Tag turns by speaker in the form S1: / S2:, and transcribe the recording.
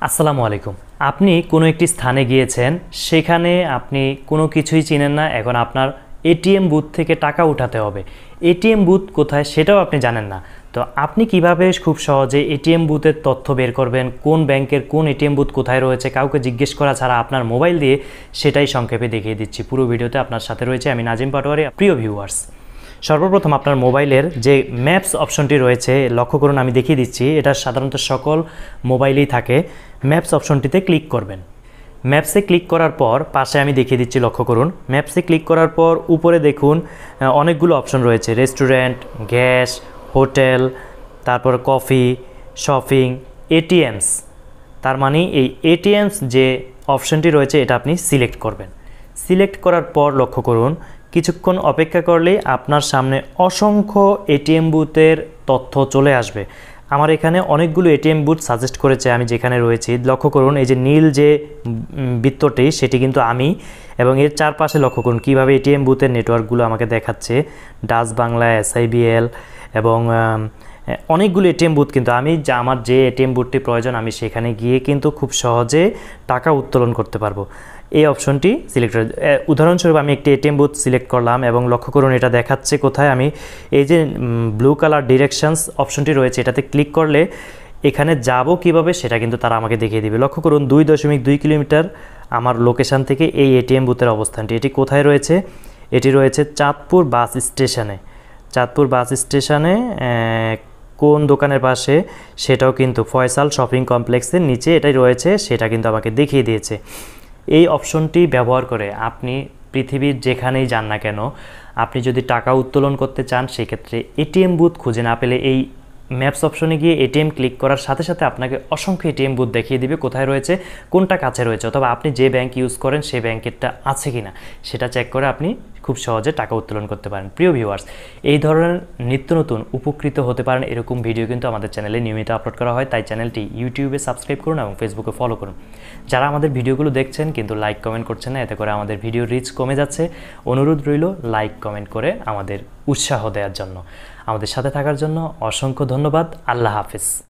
S1: আসসালামু আলাইকুম। আপনি কোনো একটি স্থানে গিয়েছেন, সেখানে আপনি কোনো কিছুই চিনেন না। এখন আপনার এটিএম বুথ থেকে টাকা উঠাতে হবে। এটিএম বুথ কোথায় সেটাও আপনি জানেন না। তো আপনি কিভাবে খুব সহজে এটিএম বুথের তথ্য বের করবেন, কোন ব্যাংকের কোন এটিএম বুথ কোথায় রয়েছে কাউকে জিজ্ঞেস করা ছাড়া আপনার মোবাইল দিয়ে, সেটাই সংক্ষেপে দেখিয়ে দিচ্ছি। পুরো ভিডিওতে আপনার সাথে রয়েছে আমি নাজিম পাটোয়ারি। প্রিয় ভিউয়ার্স, সর্বপ্রথম আপনার মোবাইলের যে ম্যাপস অপশনটি রয়েছে লক্ষ্য করুন, আমি দেখিয়ে দিচ্ছি। এটা সাধারণত সকল মোবাইলেই থাকে। ম্যাপস অপশনটিতে ক্লিক করবেন। ম্যাপসে ক্লিক করার পর পাশে আমি দেখিয়ে দিচ্ছি, লক্ষ্য করুন। ম্যাপসে ক্লিক করার পর উপরে দেখুন অনেকগুলো অপশন রয়েছে, রেস্টুরেন্ট, গ্যাস, হোটেল, তারপর কফি, শপিং, এটিএমস। তার মানে এই এটিএমস যে অপশনটি রয়েছে এটা আপনি সিলেক্ট করবেন। সিলেক্ট করার পর লক্ষ্য করুন, কিছুক্ষণ অপেক্ষা করলেই আপনার সামনে অসংখ্য এটিএম বুথের তথ্য চলে আসবে। আমার এখানে অনেকগুলো এটিএম বুথ সাজেস্ট করেছে আমি যেখানে রয়েছি। লক্ষ্য করুন এই যে নীল যে বৃত্তটি সেটি কিন্তু আমি, এবং এর চারপাশে লক্ষ্য করুন কীভাবে এটিএম বুথের নেটওয়ার্কগুলো আমাকে দেখাচ্ছে। ডাচ বাংলা, SIBL এবং অনেকগুলো এটিএম বুথ। কিন্তু আমি আমার যে এটিএম বুথটি প্রয়োজন আমি সেখানে গিয়ে কিন্তু খুব সহজে টাকা উত্তোলন করতে পারবো। এই অপশনটি সিলেক্ট, উদাহরণস্বরূপ আমি একটি এটিএম বুথ সিলেক্ট করলাম এবং লক্ষ্য করুন এটা দেখাচ্ছে কোথায়। আমি এই যে ব্লু কালার ডিরেকশনস অপশনটি রয়েছে এটাতে ক্লিক করলে এখানে যাব কিভাবে সেটা কিন্তু তারা আমাকে দেখিয়ে দিবে। লক্ষ্য করুন 2.2 কিলোমিটার আমার লোকেশান থেকে এই এটিএম বুথের অবস্থানটি। এটি কোথায় রয়েছে? এটি রয়েছে চাঁদপুর বাস স্টেশনে। চাঁদপুর বাস স্টেশনে কোন দোকানের পাশে সেটাও কিন্তু ফয়সাল শপিং কমপ্লেক্সের নিচে এটাই রয়েছে, সেটা কিন্তু আমাকে দেখিয়ে দিয়েছে। এই অপশনটি ব্যবহার করে আপনি পৃথিবীর যেখানেই যান না কেন, আপনি যদি টাকা উত্তোলন করতে চান সেক্ষেত্রে এটিএম বুথ খুঁজে না পেলে এই ম্যাপস অপশনে গিয়ে এটিএম ক্লিক করার সাথে সাথে আপনাকে অসংখ্য এটিএম বুথ দেখিয়ে দিবে কোথায় রয়েছে, কোনটা কাছে রয়েছে, অথবা আপনি যে ব্যাংক ইউজ করেন সেই ব্যাংকেরটা আছে কিনা সেটা চেক করে আপনি খুব সহজে টাকা উত্তোলন করতে পারেন। প্রিয় ভিউয়ার্স, এই ধরনের নিত্য নতুন উপকৃত হতে পারেন এরকম ভিডিও কিন্তু আমাদের চ্যানেলে নিয়মিত আপলোড করা হয়। তাই চ্যানেলটি ইউটিউবে সাবস্ক্রাইব করুন এবং ফেসবুকে ফলো করুন। যারা আমাদের ভিডিওগুলো দেখছেন কিন্তু লাইক কমেন্ট করছেন না, এতে করে আমাদের ভিডিওর রিচ কমে যাচ্ছে। অনুরোধ রইল লাইক কমেন্ট করে আমাদের উৎসাহ দেওয়ার জন্য। আমাদের সাথে থাকার জন্য অসংখ্য ধন্যবাদ। আল্লাহ হাফেজ।